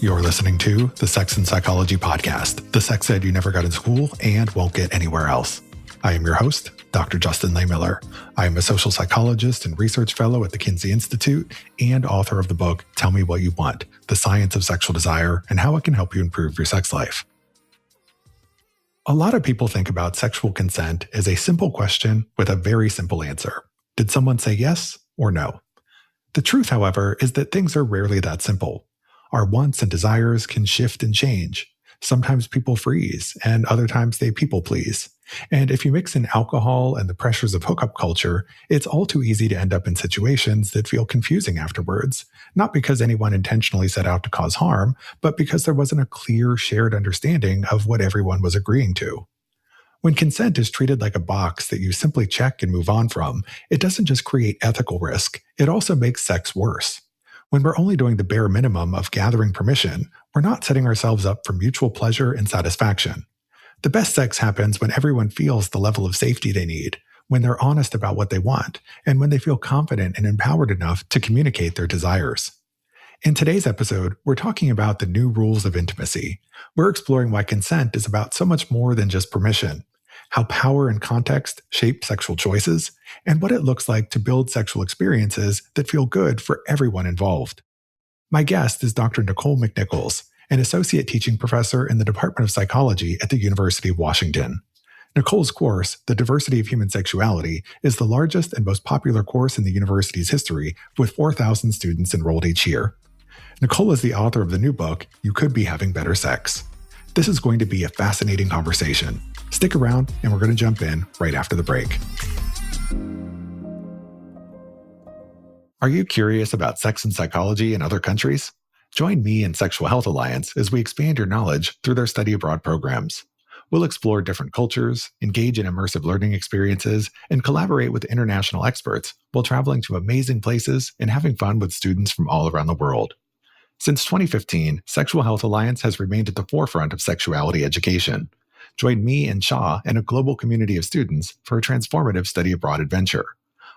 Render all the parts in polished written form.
You're listening to the Sex and Psychology Podcast, the sex ed you never got in school and won't get anywhere else. I am your host, Dr. Justin Lehmiller. I am a social psychologist and research fellow at the Kinsey Institute and author of the book, Tell Me What You Want, The Science of Sexual Desire and How It Can Help You Improve Your Sex Life. A lot of people think about sexual consent as a simple question with a very simple answer. Did someone say yes or no? The truth, however, is that things are rarely that simple. Our wants and desires can shift and change. Sometimes people freeze, and other times they people please. And if you mix in alcohol and the pressures of hookup culture, it's all too easy to end up in situations that feel confusing afterwards, not because anyone intentionally set out to cause harm, but because there wasn't a clear shared understanding of what everyone was agreeing to. When consent is treated like a box that you simply check and move on from, it doesn't just create ethical risk, it also makes sex worse. When we're only doing the bare minimum of gathering permission, we're not setting ourselves up for mutual pleasure and satisfaction. The best sex happens when everyone feels the level of safety they need, when they're honest about what they want, and when they feel confident and empowered enough to communicate their desires. In today's episode, we're talking about the new rules of intimacy. We're exploring why consent is about so much more than just permission, how power and context shape sexual choices, and what it looks like to build sexual experiences that feel good for everyone involved. My guest is Dr. Nicole McNichols, an associate teaching professor in the Department of Psychology at the University of Washington. Nicole's course, The Diversity of Human Sexuality, is the largest and most popular course in the university's history, with 4,000 students enrolled each year. Nicole is the author of the new book, You Could Be Having Better Sex. This is going to be a fascinating conversation. Stick around, and we're going to jump in right after the break. Are you curious about sex and psychology in other countries? Join me and Sexual Health Alliance as we expand your knowledge through their study abroad programs. We'll explore different cultures, engage in immersive learning experiences, and collaborate with international experts while traveling to amazing places and having fun with students from all around the world. Since 2015, Sexual Health Alliance has remained at the forefront of sexuality education. Join me and Shaw and a global community of students for a transformative study abroad adventure.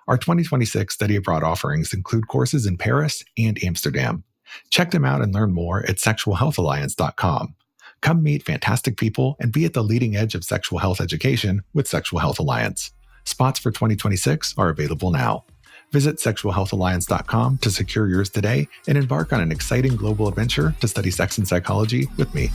Our 2026 study abroad offerings include courses in Paris and Amsterdam. Check them out and learn more at sexualhealthalliance.com. Come meet fantastic people and be at the leading edge of sexual health education with Sexual Health Alliance. Spots for 2026 are available now. Visit sexualhealthalliance.com to secure yours today and embark on an exciting global adventure to study sex and psychology with me.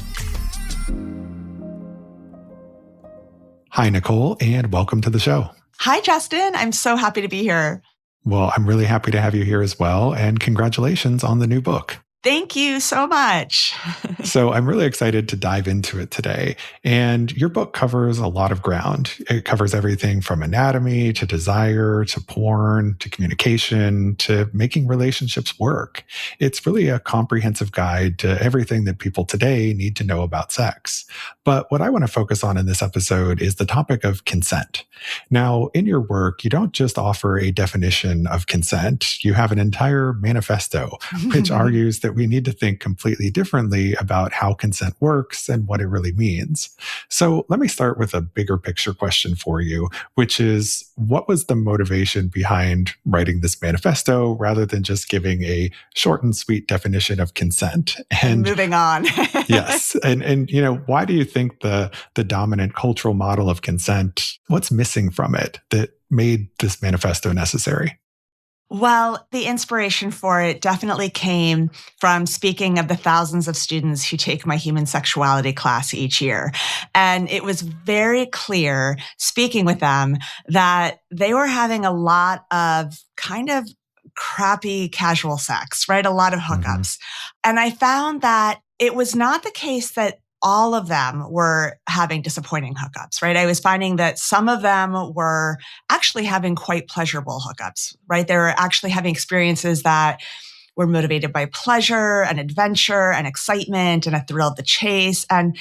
Hi, Nicole, and welcome to the show. Hi, Justin. I'm so happy to be here. Well, I'm really happy to have you here as well, and congratulations on the new book. Thank you so much. So I'm really excited to dive into it today. And your book covers a lot of ground. It covers everything from anatomy to desire to porn to communication to making relationships work. It's really a comprehensive guide to everything that people today need to know about sex. But what I want to focus on in this episode is the topic of consent. Now, in your work, you don't just offer a definition of consent. You have an entire manifesto, which argues that we need to think completely differently about how consent works and what it really means. So let me start with a bigger picture question for you, which is, what was the motivation behind writing this manifesto rather than just giving a short and sweet definition of consent? And moving on. Yes. And you know, why do you think the dominant cultural model of consent, what's missing from it that made this manifesto necessary? Well, the inspiration for it definitely came from speaking of the thousands of students who take my human sexuality class each year. And it was very clear, speaking with them, that they were having a lot of kind of crappy casual sex, right? A lot of hookups. And I found that it was not the case that all of them were having disappointing hookups, right? I was finding that some of them were actually having quite pleasurable hookups, right? They were actually having experiences that were motivated by pleasure and adventure and excitement and a thrill of the chase. And,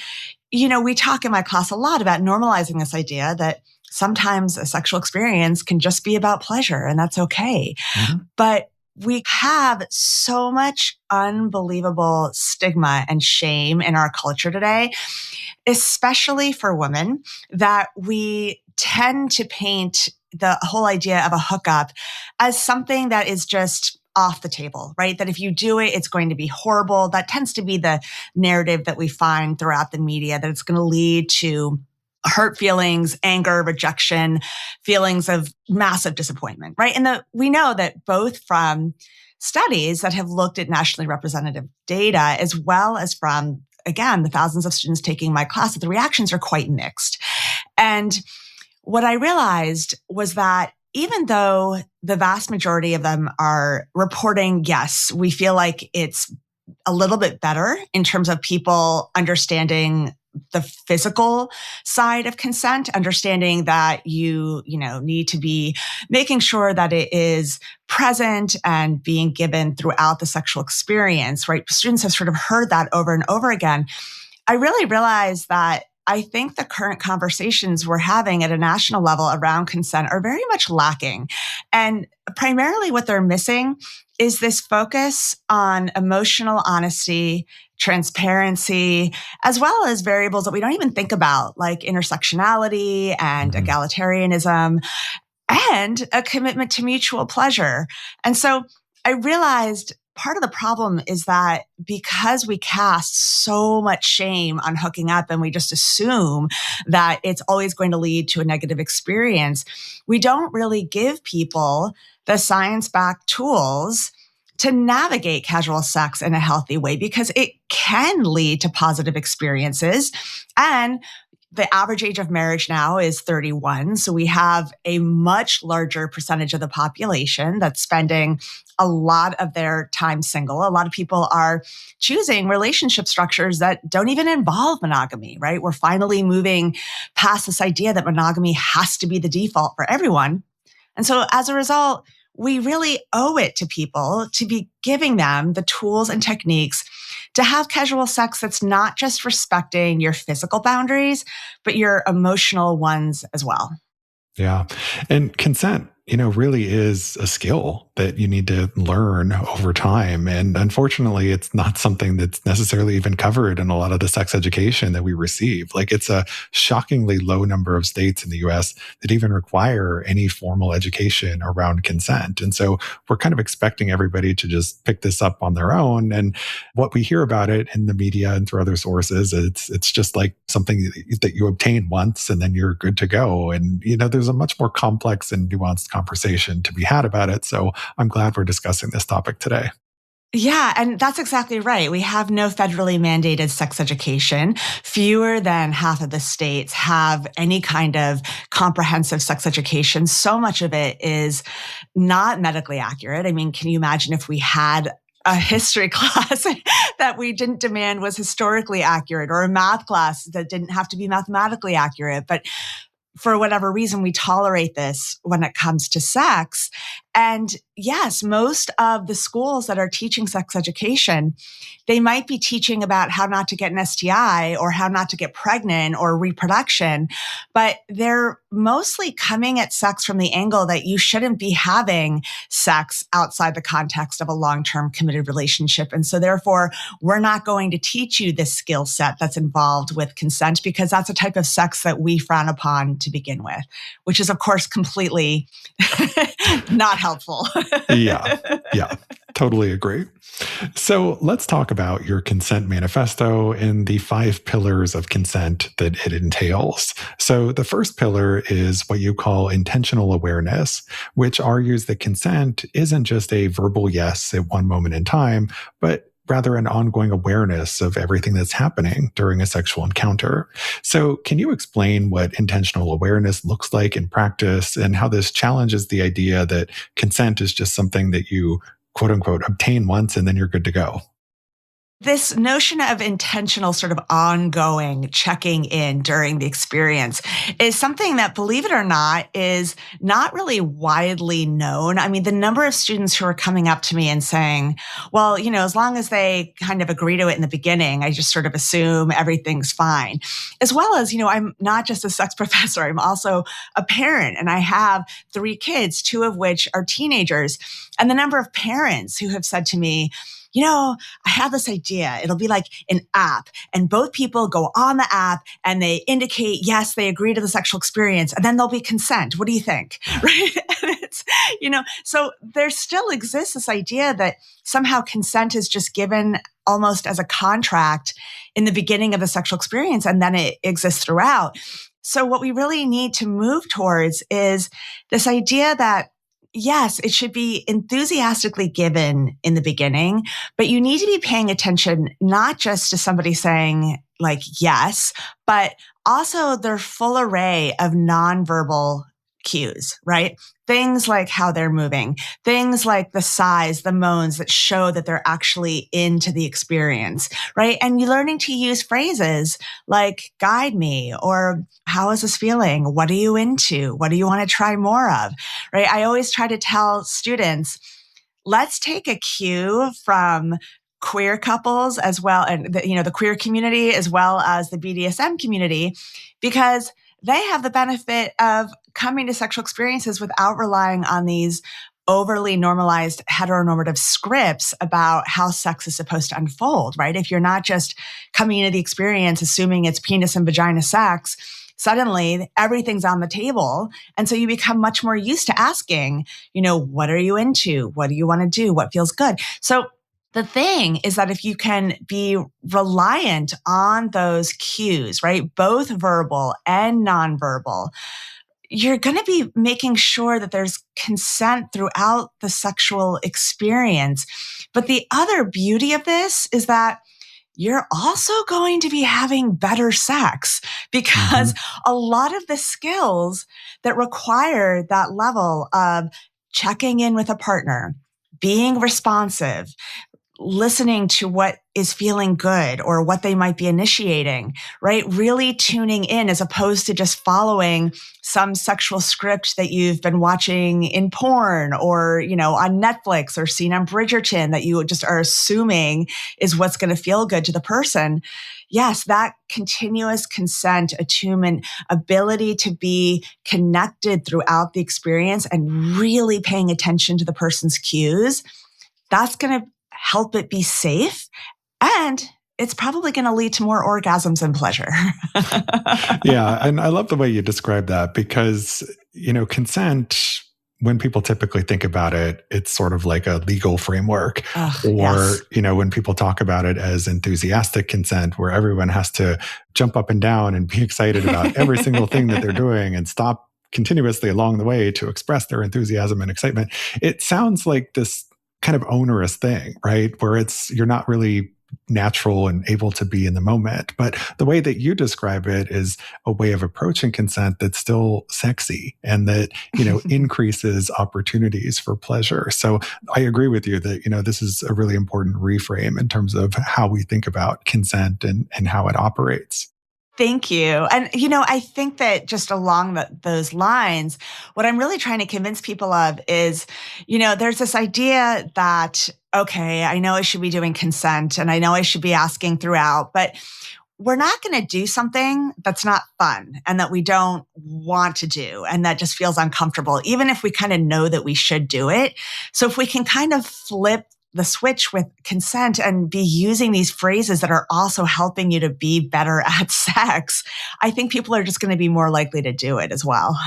you know, we talk in my class a lot about normalizing this idea that sometimes a sexual experience can just be about pleasure, and that's okay. But we have so much unbelievable stigma and shame in our culture today, especially for women, that we tend to paint the whole idea of a hookup as something that is just off the table, right? That if you do it, it's going to be horrible. That tends to be the narrative that we find throughout the media, that it's going to lead to hurt feelings, anger, rejection, feelings of massive disappointment, right? And we know that both from studies that have looked at nationally representative data, as well as from, again, the thousands of students taking my class, that the reactions are quite mixed. And what I realized was that even though the vast majority of them are reporting, yes, we feel like it's a little bit better in terms of people understanding the physical side of consent, understanding that you need to be making sure that it is present and being given throughout the sexual experience, right? Students have sort of heard that over and over again. I really realized that I think the current conversations we're having at a national level around consent are very much lacking. And primarily what they're missing is this focus on emotional honesty, transparency, as well as variables that we don't even think about, like intersectionality and egalitarianism, and a commitment to mutual pleasure. And so I realized part of the problem is that because we cast so much shame on hooking up and we just assume that it's always going to lead to a negative experience, we don't really give people the science-backed tools to navigate casual sex in a healthy way, because it can lead to positive experiences. And the average age of marriage now is 31. So we have a much larger percentage of the population that's spending a lot of their time single. A lot of people are choosing relationship structures that don't even involve monogamy, right? We're finally moving past this idea that monogamy has to be the default for everyone. And so as a result, we really owe it to people to be giving them the tools and techniques to have casual sex that's not just respecting your physical boundaries, but your emotional ones as well. Yeah. And consent, really is a skill that you need to learn over time. And unfortunately, it's not something that's necessarily even covered in a lot of the sex education that we receive. Like, it's a shockingly low number of states in the US that even require any formal education around consent. And so we're kind of expecting everybody to just pick this up on their own. And what we hear about it in the media and through other sources, it's just like something that you obtain once and then you're good to go. And, there's a much more complex and nuanced conversation to be had about it. So I'm glad we're discussing this topic today. Yeah, and that's exactly right. We have no federally mandated sex education. Fewer than half of the states have any kind of comprehensive sex education. So much of it is not medically accurate. I mean, can you imagine if we had a history class that we didn't demand was historically accurate, or a math class that didn't have to be mathematically accurate? But for whatever reason, we tolerate this when it comes to sex. And yes, most of the schools that are teaching sex education, they might be teaching about how not to get an STI or how not to get pregnant or reproduction, but they're mostly coming at sex from the angle that you shouldn't be having sex outside the context of a long-term committed relationship. And so therefore, we're not going to teach you this skill set that's involved with consent, because that's a type of sex that we frown upon to begin with, which is, of course, completely not helpful. Yeah, totally agree. So let's talk about your consent manifesto and the 5 pillars of consent that it entails. So the first pillar is what you call intentional awareness, which argues that consent isn't just a verbal yes at one moment in time, but rather an ongoing awareness of everything that's happening during a sexual encounter. So can you explain what intentional awareness looks like in practice and how this challenges the idea that consent is just something that you, quote unquote, obtain once and then you're good to go? This notion of intentional sort of ongoing checking in during the experience is something that, believe it or not, is not really widely known. I mean, the number of students who are coming up to me and saying, well, as long as they kind of agree to it in the beginning, I just sort of assume everything's fine. As well as, I'm not just a sex professor, I'm also a parent, and I have 3 kids, 2 of which are teenagers. And the number of parents who have said to me, I have this idea. It'll be like an app, and both people go on the app and they indicate, yes, they agree to the sexual experience, and then there'll be consent. What do you think? Right? And So there still exists this idea that somehow consent is just given almost as a contract in the beginning of the sexual experience, and then it exists throughout. So what we really need to move towards is this idea that yes, it should be enthusiastically given in the beginning, but you need to be paying attention not just to somebody saying like yes, but also their full array of nonverbal cues, right? Things like how they're moving, things like the sighs, the moans that show that they're actually into the experience, right? And you're learning to use phrases like guide me or how is this feeling? What are you into? What do you want to try more of, right? I always try to tell students, let's take a cue from queer couples as well, and the queer community as well as the BDSM community, because they have the benefit of coming to sexual experiences without relying on these overly normalized heteronormative scripts about how sex is supposed to unfold, right? If you're not just coming into the experience assuming it's penis and vagina sex, suddenly everything's on the table. And so you become much more used to asking, what are you into? What do you want to do? What feels good? So the thing is that if you can be reliant on those cues, right, both verbal and nonverbal, you're going to be making sure that there's consent throughout the sexual experience. But the other beauty of this is that you're also going to be having better sex because a lot of the skills that require that level of checking in with a partner, being responsive, listening to what is feeling good or what they might be initiating, right? Really tuning in as opposed to just following some sexual script that you've been watching in porn or, on Netflix or seen on Bridgerton that you just are assuming is what's going to feel good to the person. Yes, that continuous consent, attunement, ability to be connected throughout the experience and really paying attention to the person's cues, that's going to help it be safe, and it's probably going to lead to more orgasms and pleasure. Yeah, and I love the way you describe that because, consent, when people typically think about it, it's sort of like a legal framework. Yes. When people talk about it as enthusiastic consent, where everyone has to jump up and down and be excited about every single thing that they're doing and stop continuously along the way to express their enthusiasm and excitement. It sounds like this kind of onerous thing, right? Where you're not really natural and able to be in the moment. But the way that you describe it is a way of approaching consent that's still sexy and that, increases opportunities for pleasure. So I agree with you that, this is a really important reframe in terms of how we think about consent and how it operates. Thank you. And, I think that just along those lines, what I'm really trying to convince people of is, there's this idea that, okay, I know I should be doing consent and I know I should be asking throughout, but we're not going to do something that's not fun and that we don't want to do and that just feels uncomfortable, even if we kind of know that we should do it. So if we can kind of flip the switch with consent and be using these phrases that are also helping you to be better at sex, I think people are just going to be more likely to do it as well.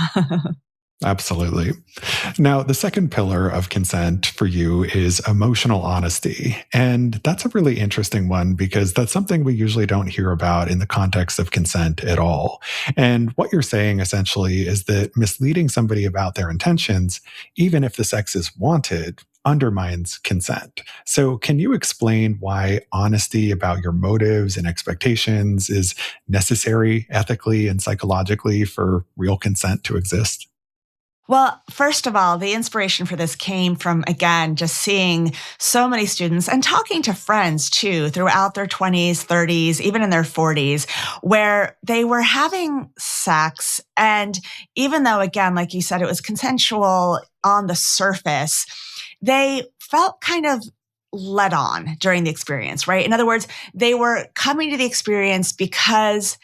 Absolutely. Now, the second pillar of consent for you is emotional honesty. And that's a really interesting one because that's something we usually don't hear about in the context of consent at all. And what you're saying essentially is that misleading somebody about their intentions, even if the sex is wanted, undermines consent. So can you explain why honesty about your motives and expectations is necessary ethically and psychologically for real consent to exist? Well, first of all, the inspiration for this came from, again, just seeing so many students and talking to friends too throughout their 20s, 30s, even in their 40s, where they were having sex. And even though, again, like you said, it was consensual on the surface, they felt kind of led on during the experience, right? In other words, they were coming to the experience because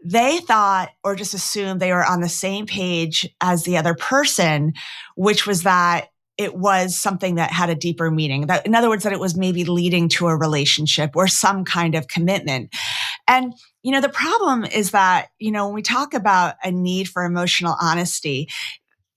they thought or just assumed they were on the same page as the other person, which was that it was something that had a deeper meaning. That, in other words, that it was maybe leading to a relationship or some kind of commitment. And, the problem is that, when we talk about a need for emotional honesty,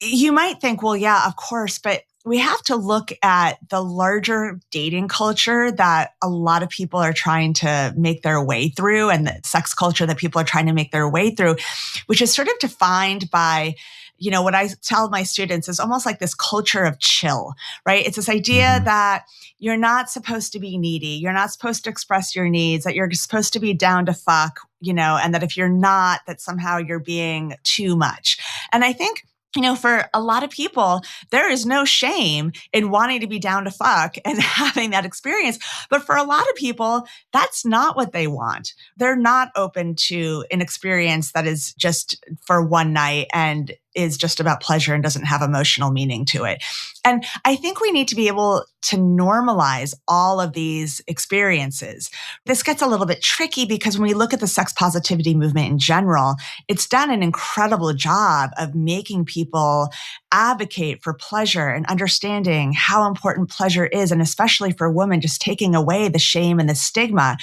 You might think, well, yeah, of course, but we have to look at the larger dating culture that a lot of people are trying to make their way through, and the sex culture that people are trying to make their way through, which is sort of defined by, what I tell my students is almost like this culture of chill, right? It's this idea that you're not supposed to be needy. You're not supposed to express your needs, that you're supposed to be down to fuck, and that if you're not, that somehow you're being too much. And I think, for a lot of people, there is no shame in wanting to be down to fuck and having that experience. But for a lot of people, that's not what they want. They're not open to an experience that is just for one night and is just about pleasure and doesn't have emotional meaning to it. And I think we need to be able to normalize all of these experiences. This gets a little bit tricky because when we look at the sex positivity movement in general, it's done an incredible job of making people advocate for pleasure and understanding how important pleasure is, and especially for women, just taking away the shame and the stigma.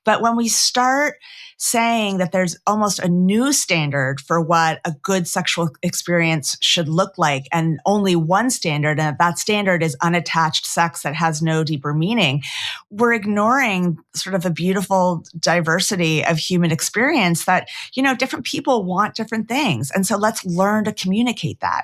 But when we start saying that there's almost a new standard for what a good sexual experience should look like, and only one standard, and that standard is unattached sex that has no deeper meaning, we're ignoring sort of the beautiful diversity of human experience that, different people want different things. And so let's learn to communicate that.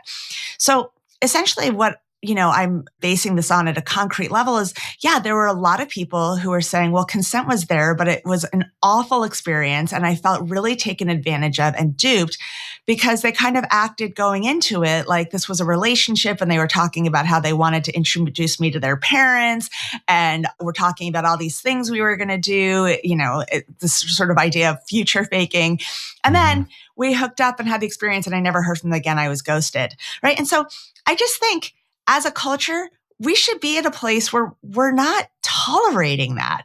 So essentially what I'm basing this on at a concrete level is, there were a lot of people who were saying, well, consent was there, but it was an awful experience. And I felt really taken advantage of and duped because they kind of acted going into it like this was a relationship, and they were talking about how they wanted to introduce me to their parents. And we're talking about all these things we were going to do, this sort of idea of future faking. And then we hooked up and had the experience, and I never heard from them again. I was ghosted. Right. And so I just think, as a culture, we should be at a place where we're not tolerating that.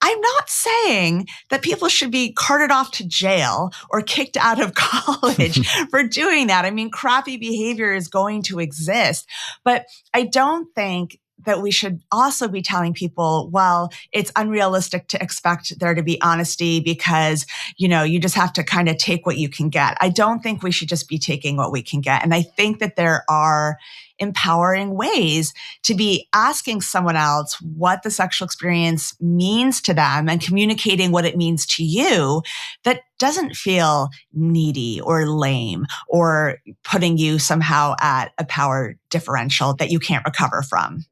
I'm not saying that people should be carted off to jail or kicked out of college for doing that. I mean, crappy behavior is going to exist, but I don't think that we should also be telling people, well, it's unrealistic to expect there to be honesty because, you just have to kind of take what you can get. I don't think we should just be taking what we can get. And I think that there are empowering ways to be asking someone else what the sexual experience means to them and communicating what it means to you that doesn't feel needy or lame or putting you somehow at a power differential that you can't recover from.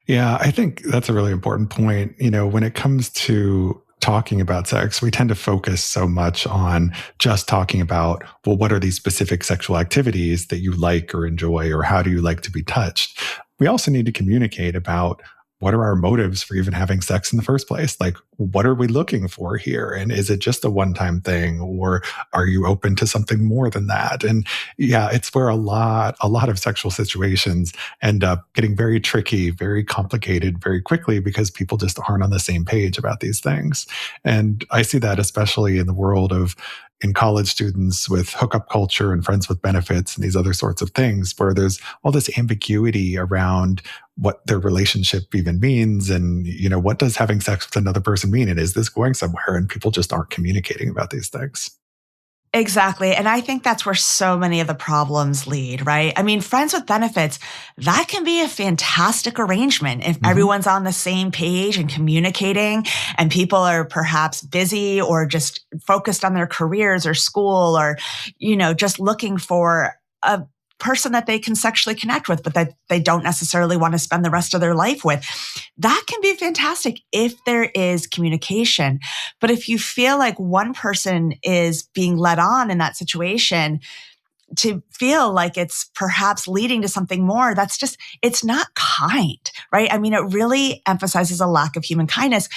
Yeah, I think that's a really important point. When it comes to talking about sex, we tend to focus so much on just talking about, well, what are these specific sexual activities that you like or enjoy, or how do you like to be touched? We also need to communicate about what are our motives for even having sex in the first place? Like, what are we looking for here? And is it just a one-time thing, or are you open to something more than that? And it's where a lot of sexual situations end up getting very tricky, very complicated very quickly because people just aren't on the same page about these things. And I see that especially in the world of in college students with hookup culture and friends with benefits and these other sorts of things, where there's all this ambiguity around what their relationship even means. And, what does having sex with another person mean? And is this going somewhere? And people just aren't communicating about these things. Exactly. And I think that's where so many of the problems lead, right? I mean, friends with benefits, that can be a fantastic arrangement if everyone's on the same page and communicating, and people are perhaps busy or just focused on their careers or school, or, just looking for a person that they can sexually connect with, but that they don't necessarily want to spend the rest of their life with. That can be fantastic if there is communication. But if you feel like one person is being led on in that situation to feel like it's perhaps leading to something more, it's not kind, right? I mean, it really emphasizes a lack of human kindness.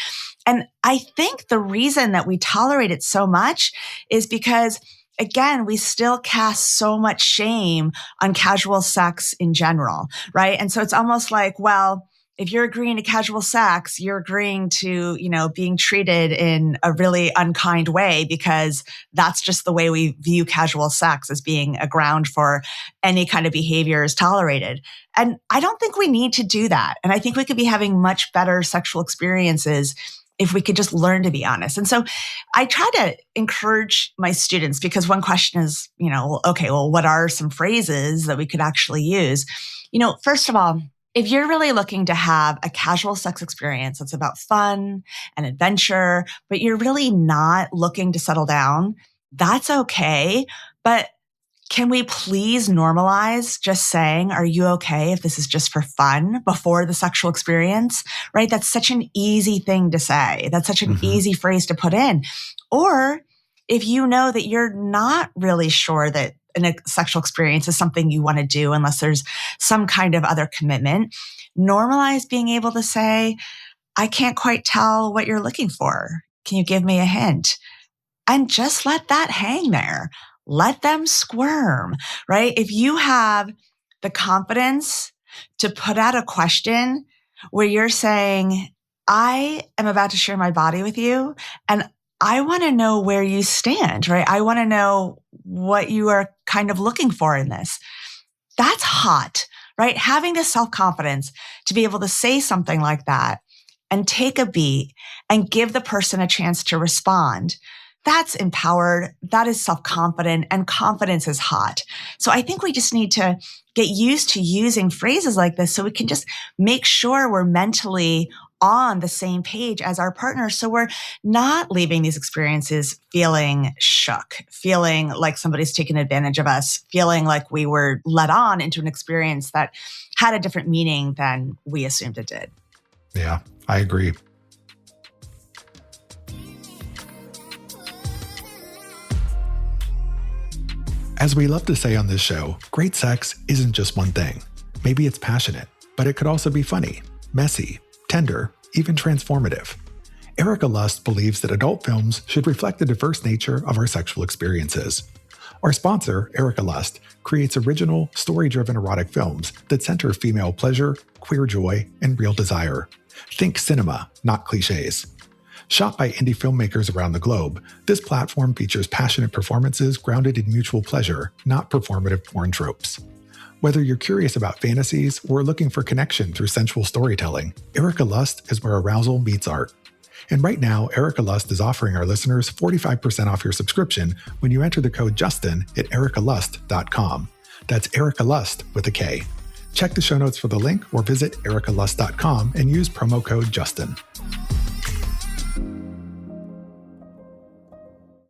And I think the reason that we tolerate it so much is because, again, we still cast so much shame on casual sex in general, right? And so it's almost like, well, if you're agreeing to casual sex, you're agreeing to, being treated in a really unkind way, because that's just the way we view casual sex, as being a ground for any kind of behavior is tolerated. And I don't think we need to do that. And I think we could be having much better sexual experiences if we could just learn to be honest. And so I try to encourage my students, because one question is, okay, well, what are some phrases that we could actually use? First of all, if you're really looking to have a casual sex experience that's about fun and adventure, but you're really not looking to settle down, that's okay. But can we please normalize just saying, are you okay if this is just for fun before the sexual experience, right? That's such an easy thing to say. That's such an easy phrase to put in. Or if you know that you're not really sure that a sexual experience is something you want to do unless there's some kind of other commitment, normalize being able to say, I can't quite tell what you're looking for. Can you give me a hint? And just let that hang there. Let them squirm, right? If you have the confidence to put out a question where you're saying, I am about to share my body with you, and I want to know where you stand, right? I want to know what you are kind of looking for in this. That's hot, right? Having the self-confidence to be able to say something like that and take a beat and give the person a chance to respond. That's empowered. That is self-confident, and confidence is hot. So I think we just need to get used to using phrases like this so we can just make sure we're mentally on the same page as our partner. So we're not leaving these experiences feeling shook, feeling like somebody's taken advantage of us, feeling like we were led on into an experience that had a different meaning than we assumed it did. Yeah, I agree. As we love to say on this show, great sex isn't just one thing. Maybe it's passionate, but it could also be funny, messy, tender, even transformative. Erica Lust believes that adult films should reflect the diverse nature of our sexual experiences. Our sponsor, Erica Lust, creates original, story-driven erotic films that center female pleasure, queer joy, and real desire. Think cinema, not cliches. Shot by indie filmmakers around the globe, this platform features passionate performances grounded in mutual pleasure, not performative porn tropes. Whether you're curious about fantasies or looking for connection through sensual storytelling, Erica Lust is where arousal meets art. And right now, Erica Lust is offering our listeners 45% off your subscription when you enter the code JUSTIN at ericalust.com. That's Erica Lust with a K. Check the show notes for the link or visit ericalust.com and use promo code JUSTIN.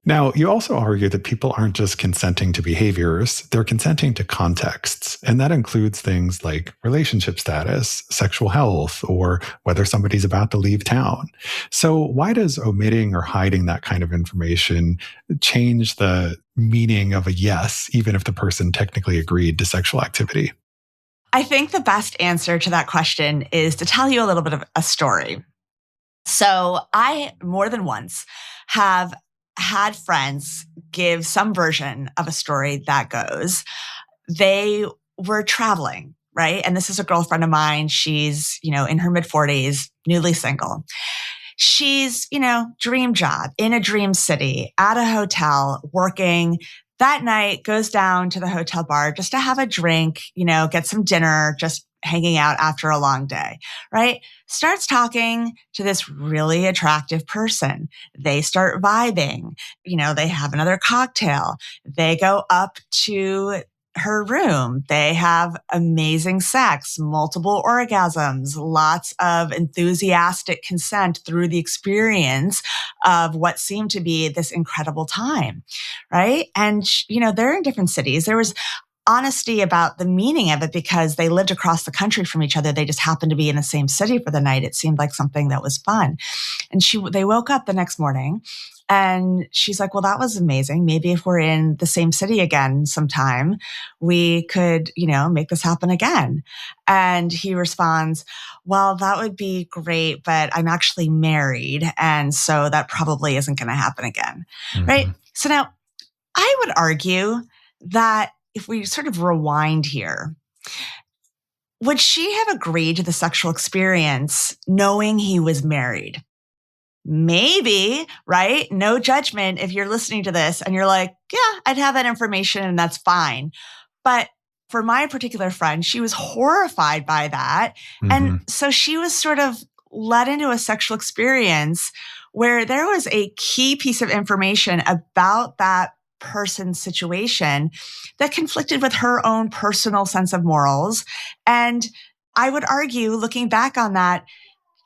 Now, you also argue that people aren't just consenting to behaviors, they're consenting to contexts. And that includes things like relationship status, sexual health, or whether somebody's about to leave town. So why does omitting or hiding that kind of information change the meaning of a yes, even if the person technically agreed to sexual activity? I think the best answer to that question is to tell you a little bit of a story. So I, more than once, have had friends give some version of a story that goes, they were traveling, right? And this is a girlfriend of mine. She's, in her mid-40s, newly single. She's, dream job in a dream city, at a hotel, working. That night goes down to the hotel bar just to have a drink, get some dinner, just hanging out after a long day, right? Starts talking to this really attractive person. They start vibing. They have another cocktail. They go up to her room. They have amazing sex, multiple orgasms, lots of enthusiastic consent through the experience of what seemed to be this incredible time, right? And, they're in different cities. There was honesty about the meaning of it because they lived across the country from each other. They just happened to be in the same city for the night. It seemed like something that was fun. And they woke up the next morning and she's like, well, that was amazing. Maybe if we're in the same city again sometime, we could, make this happen again. And he responds, well, that would be great, but I'm actually married. And so that probably isn't going to happen again. Mm-hmm. Right. So now I would argue that if we sort of rewind here, would she have agreed to the sexual experience knowing he was married? Maybe, right? No judgment if you're listening to this and you're like, yeah, I'd have that information and that's fine. But for my particular friend, she was horrified by that. Mm-hmm. And so she was sort of led into a sexual experience where there was a key piece of information about that person's situation that conflicted with her own personal sense of morals. And I would argue, looking back on that,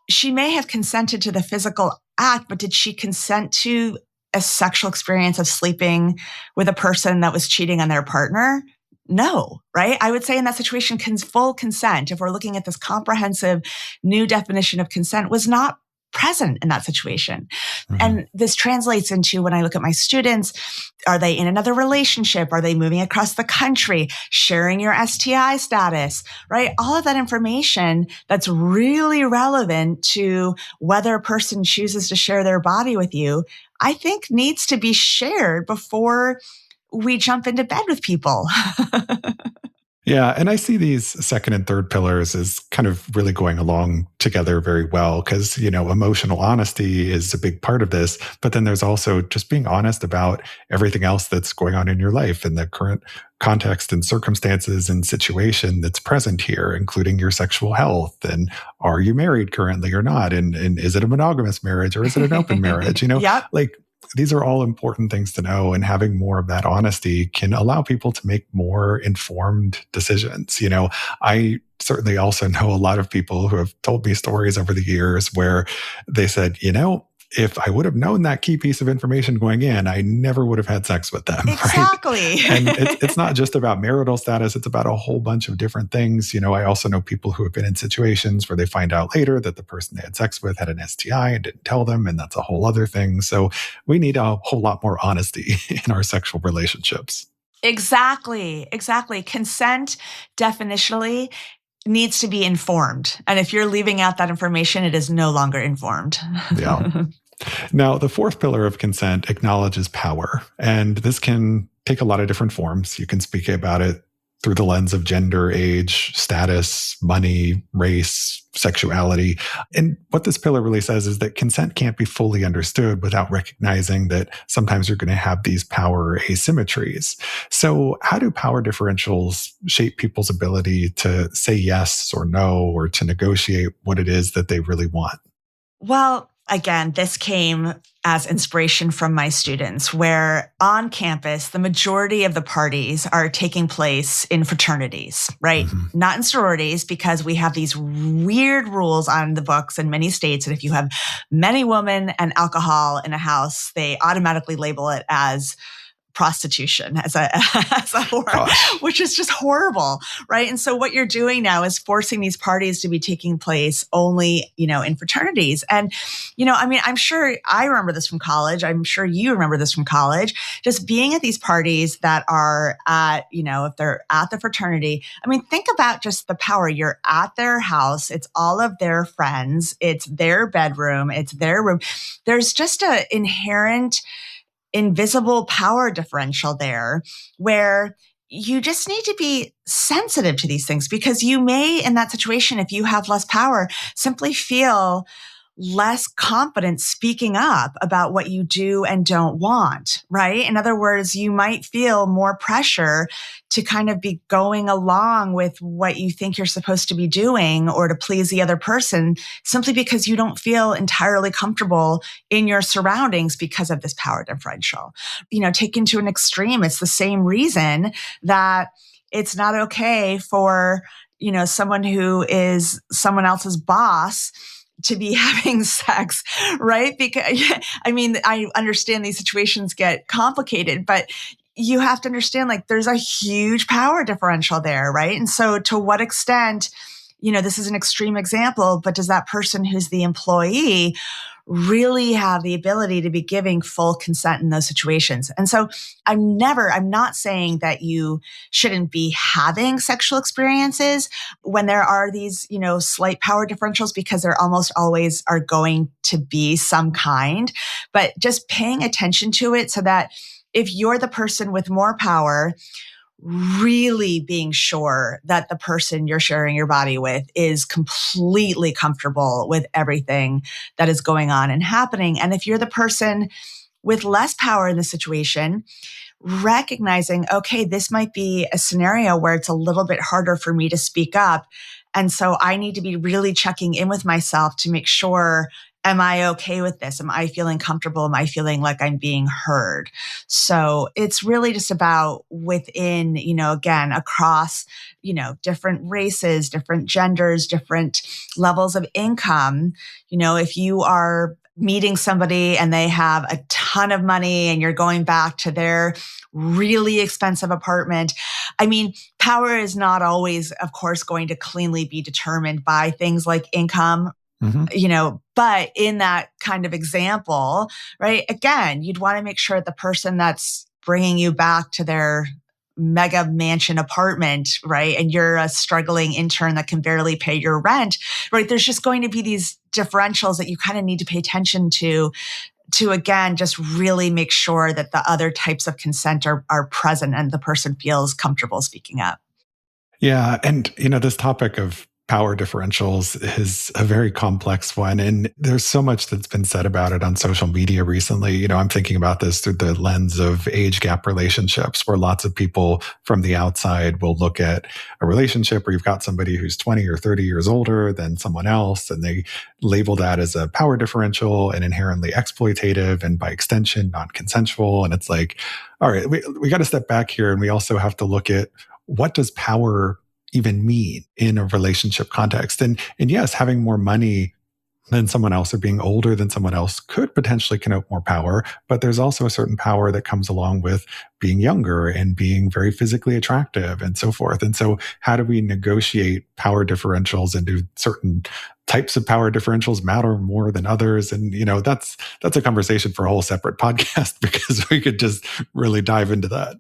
she may have consented to the physical act, but did she consent to a sexual experience of sleeping with a person that was cheating on their partner? No, right? I would say in that situation, full consent, if we're looking at this comprehensive new definition of consent, was not present in that situation. Mm-hmm. And this translates into when I look at my students, are they in another relationship? Are they moving across the country, sharing your STI status, right? All of that information that's really relevant to whether a person chooses to share their body with you, I think needs to be shared before we jump into bed with people. Yeah. And I see these second and third pillars as kind of really going along together very well because, emotional honesty is a big part of this. But then there's also just being honest about everything else that's going on in your life and the current context and circumstances and situation that's present here, including your sexual health. And are you married currently or not? And is it a monogamous marriage or is it an open marriage? Yep. These are all important things to know, and having more of that honesty can allow people to make more informed decisions. I certainly also know a lot of people who have told me stories over the years where they said, if I would have known that key piece of information going in, I never would have had sex with them. Exactly. Right? And it's not just about marital status. It's about a whole bunch of different things. I also know people who have been in situations where they find out later that the person they had sex with had an STI and didn't tell them. And that's a whole other thing. So we need a whole lot more honesty in our sexual relationships. Exactly. Consent definitionally needs to be informed. And if you're leaving out that information, it is no longer informed. Yeah. Now, the fourth pillar of consent acknowledges power. And this can take a lot of different forms. You can speak about it through the lens of gender, age, status, money, race, sexuality. And what this pillar really says is that consent can't be fully understood without recognizing that sometimes you're going to have these power asymmetries. So how do power differentials shape people's ability to say yes or no, or to negotiate what it is that they really want? Well, again, this came as inspiration from my students, where on campus, the majority of the parties are taking place in fraternities, right? Mm-hmm. Not in sororities, because we have these weird rules on the books in many states. And if you have many women and alcohol in a house, they automatically label it as prostitution, as a which is just horrible, right? And so what you're doing now is forcing these parties to be taking place only, in fraternities. And, I'm sure I remember this from college. I'm sure you remember this from college, just being at these parties that are at, if they're at the fraternity. Think about just the power. You're at their house. It's all of their friends. It's their bedroom. It's their room. There's just an inherent invisible power differential there where you just need to be sensitive to these things, because you may, in that situation, if you have less power, simply feel less confident speaking up about what you do and don't want, right? In other words, you might feel more pressure to kind of be going along with what you think you're supposed to be doing or to please the other person, simply because you don't feel entirely comfortable in your surroundings because of this power differential. Taken to an extreme, it's the same reason that it's not okay for, someone who is someone else's boss to be having sex, right? Because, I understand these situations get complicated, but you have to understand, there's a huge power differential there, right? And so to what extent, this is an extreme example, but does that person who's the employee really have the ability to be giving full consent in those situations? And so I'm not saying that you shouldn't be having sexual experiences when there are these, slight power differentials, because there almost always are going to be some kind, but just paying attention to it so that if you're the person with more power, really being sure that the person you're sharing your body with is completely comfortable with everything that is going on and happening. And if you're the person with less power in the situation, recognizing, okay, this might be a scenario where it's a little bit harder for me to speak up, And so I need to be really checking in with myself to make sure, am I okay with this? Am I feeling comfortable? Am I feeling like I'm being heard? So it's really just about within, again, across, different races, different genders, different levels of income. If you are meeting somebody and they have a ton of money and you're going back to their really expensive apartment. I mean, power is not always, of course, going to cleanly be determined by things like income. But in that kind of example, right, again, you'd want to make sure that the person that's bringing you back to their mega mansion apartment, right, and you're a struggling intern that can barely pay your rent, right, there's just going to be these differentials that you kind of need to pay attention to again, just really make sure that the other types of consent are present and the person feels comfortable speaking up. Yeah. And, this topic of power differentials is a very complex one. And there's so much that's been said about it on social media recently. I'm thinking about this through the lens of age gap relationships, where lots of people from the outside will look at a relationship where you've got somebody who's 20 or 30 years older than someone else, and they label that as a power differential and inherently exploitative and by extension, non-consensual. And it's like, all right, we got to step back here. And we also have to look at, what does power even mean in a relationship context? And yes, having more money than someone else or being older than someone else could potentially connote more power, but there's also a certain power that comes along with being younger and being very physically attractive and so forth. And so how do we negotiate power differentials, and do certain types of power differentials matter more than others? And, that's a conversation for a whole separate podcast, because we could just really dive into that.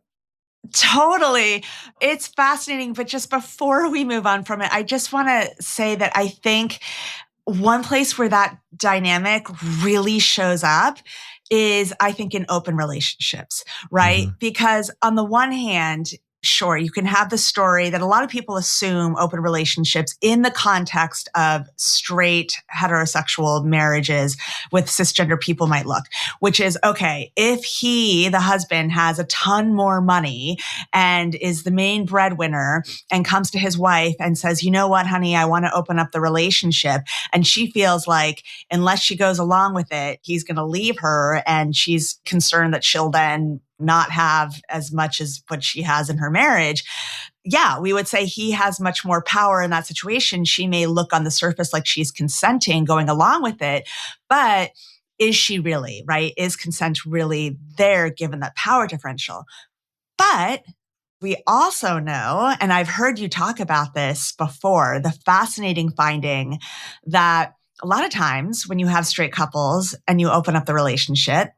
Totally. It's fascinating. But just before we move on from it, I just want to say that I think one place where that dynamic really shows up is, I think, in open relationships, right? Mm-hmm. Because on the one hand, sure, you can have the story that a lot of people assume open relationships in the context of straight heterosexual marriages with cisgender people might look, which is, okay, if the husband has a ton more money and is the main breadwinner and comes to his wife and says, you know what, honey, I want to open up the relationship. And she feels like unless she goes along with it, he's going to leave her, and she's concerned that she'll then not have as much as what she has in her marriage. Yeah, we would say he has much more power in that situation. She may look on the surface like she's consenting, going along with it, but is she really, right? Is consent really there given that power differential? But we also know, and I've heard you talk about this before, the fascinating finding that a lot of times when you have straight couples and you open up the relationship,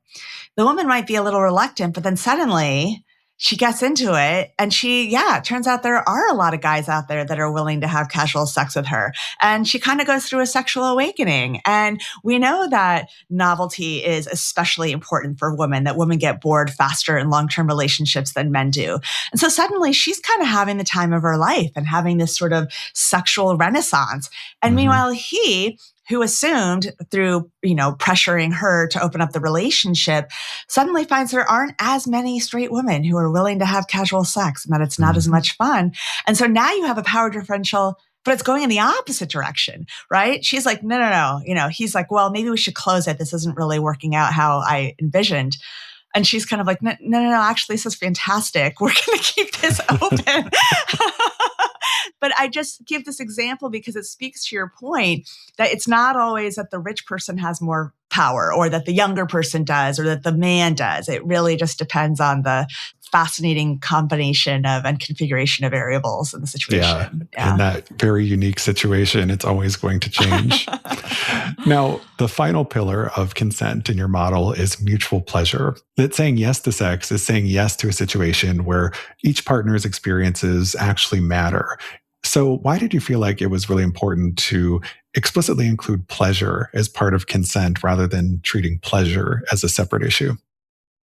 the woman might be a little reluctant, but then suddenly she gets into it, and it turns out there are a lot of guys out there that are willing to have casual sex with her. And she kind of goes through a sexual awakening. And we know that novelty is especially important for women, that women get bored faster in long-term relationships than men do. And so suddenly she's kind of having the time of her life and having this sort of sexual renaissance. And meanwhile, he, who assumed through, pressuring her to open up the relationship, suddenly finds there aren't as many straight women who are willing to have casual sex, and that it's not as much fun. And so now you have a power differential, but it's going in the opposite direction, right? She's like, no. He's like, well, maybe we should close it. This isn't really working out how I envisioned. And she's kind of like, no, actually, this is fantastic. We're going to keep this open. But I just give this example because it speaks to your point that it's not always that the rich person has more power, or that the younger person does, or that the man does. It really just depends on the fascinating combination of and configuration of variables in the situation. Yeah. In that very unique situation, it's always going to change. Now, the final pillar of consent in your model is mutual pleasure. That saying yes to sex is saying yes to a situation where each partner's experiences actually matter. So why did you feel like it was really important to explicitly include pleasure as part of consent rather than treating pleasure as a separate issue?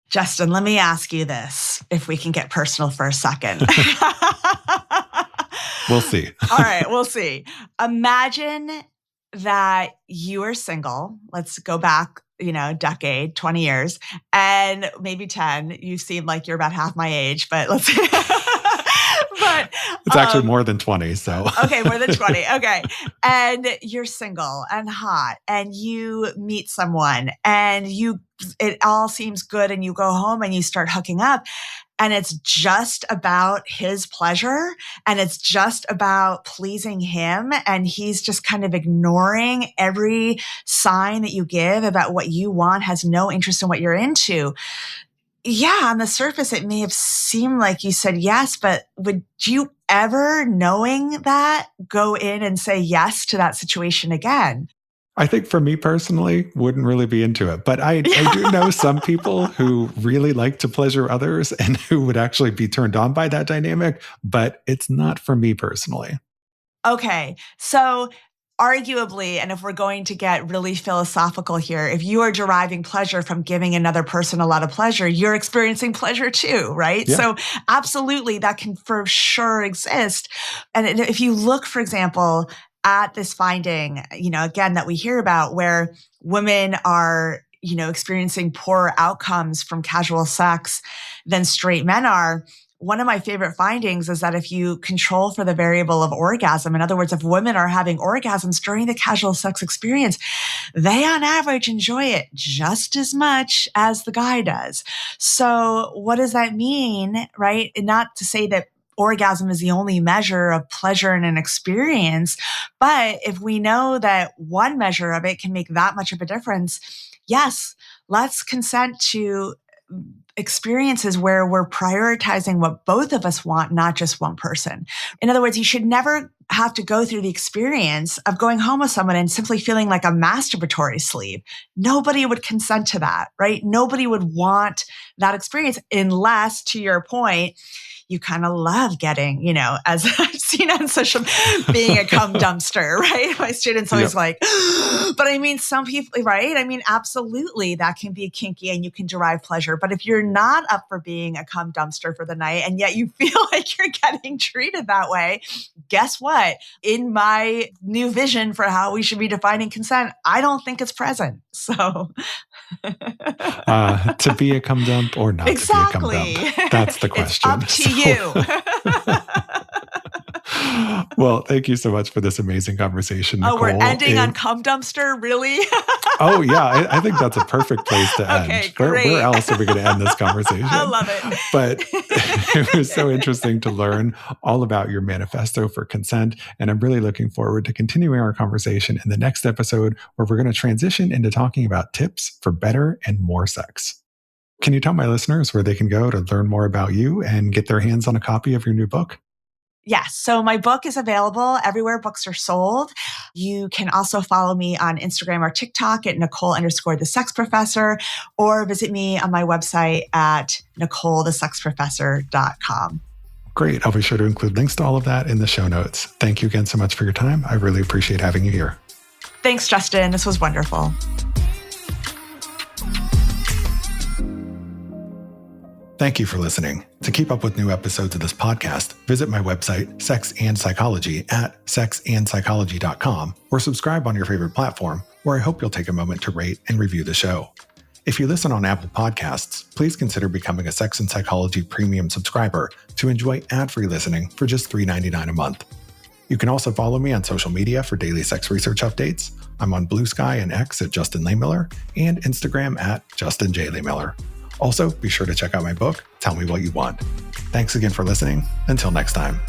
Justin, let me ask you this, if we can get personal for a second. We'll see. All right, we'll see. Imagine that you are single. Let's go back, decade, 20 years, and maybe 10. You seem like you're about half my age, but let's But it's actually more than 20. So okay, more than 20. Okay. And you're single and hot and you meet someone and it all seems good and you go home and you start hooking up and it's just about his pleasure and it's just about pleasing him. And he's just kind of ignoring every sign that you give about what you want, has no interest in what you're into. Yeah, on the surface, it may have seemed like you said yes, but would you ever, knowing that, go in and say yes to that situation again? I think for me personally, wouldn't really be into it. But I do know some people who really like to pleasure others and who would actually be turned on by that dynamic, but it's not for me personally. Okay, so arguably, and if we're going to get really philosophical here, if you are deriving pleasure from giving another person a lot of pleasure, you're experiencing pleasure too, right? Yeah. So absolutely, that can for sure exist. And if you look, for example, at this finding, again, that we hear about where women are, experiencing poorer outcomes from casual sex than straight men are, one of my favorite findings is that if you control for the variable of orgasm, in other words, if women are having orgasms during the casual sex experience, they on average enjoy it just as much as the guy does. So what does that mean, right? And not to say that orgasm is the only measure of pleasure in an experience, but if we know that one measure of it can make that much of a difference, yes, let's consent to experiences where we're prioritizing what both of us want, not just one person. In other words, you should never have to go through the experience of going home with someone and simply feeling like a masturbatory sleeve. Nobody would consent to that, right? Nobody would want that experience unless, to your point, you kind of love getting, as I've seen on social, being a cum dumpster, right? My students always like, but I mean, some people, right? I mean, absolutely, that can be kinky and you can derive pleasure. But if you're not up for being a cum dumpster for the night and yet you feel like you're getting treated that way, guess what? In my new vision for how we should be defining consent, I don't think it's present. So to be a cum dump or not exactly. to be a cum dump? That's the question. It's up to you. Well, thank you so much for this amazing conversation, Nicole. Oh, we're ending on cum dumpster? Really? Oh, yeah. I think that's a perfect place to end. Okay, great. Where else are we going to end this conversation? I love it. But it was so interesting to learn all about your manifesto for consent. And I'm really looking forward to continuing our conversation in the next episode, where we're going to transition into talking about tips for better and more sex. Can you tell my listeners where they can go to learn more about you and get their hands on a copy of your new book? Yes. So my book is available everywhere books are sold. You can also follow me on Instagram or TikTok at Nicole_the Sex Professor, or visit me on my website at NicoleTheSexProfessor.com. Great. I'll be sure to include links to all of that in the show notes. Thank you again so much for your time. I really appreciate having you here. Thanks, Justin. This was wonderful. Thank you for listening. To keep up with new episodes of this podcast, visit my website, Sex and Psychology, at sexandpsychology.com, or subscribe on your favorite platform, where I hope you'll take a moment to rate and review the show. If you listen on Apple Podcasts, please consider becoming a Sex and Psychology Premium subscriber to enjoy ad-free listening for just $3.99 a month. You can also follow me on social media for daily sex research updates. I'm on Blue Sky and X at Justin Lehmiller, and Instagram at Justin J. Lehmiller. Also, be sure to check out my book, Tell Me What You Want. Thanks again for listening. Until next time.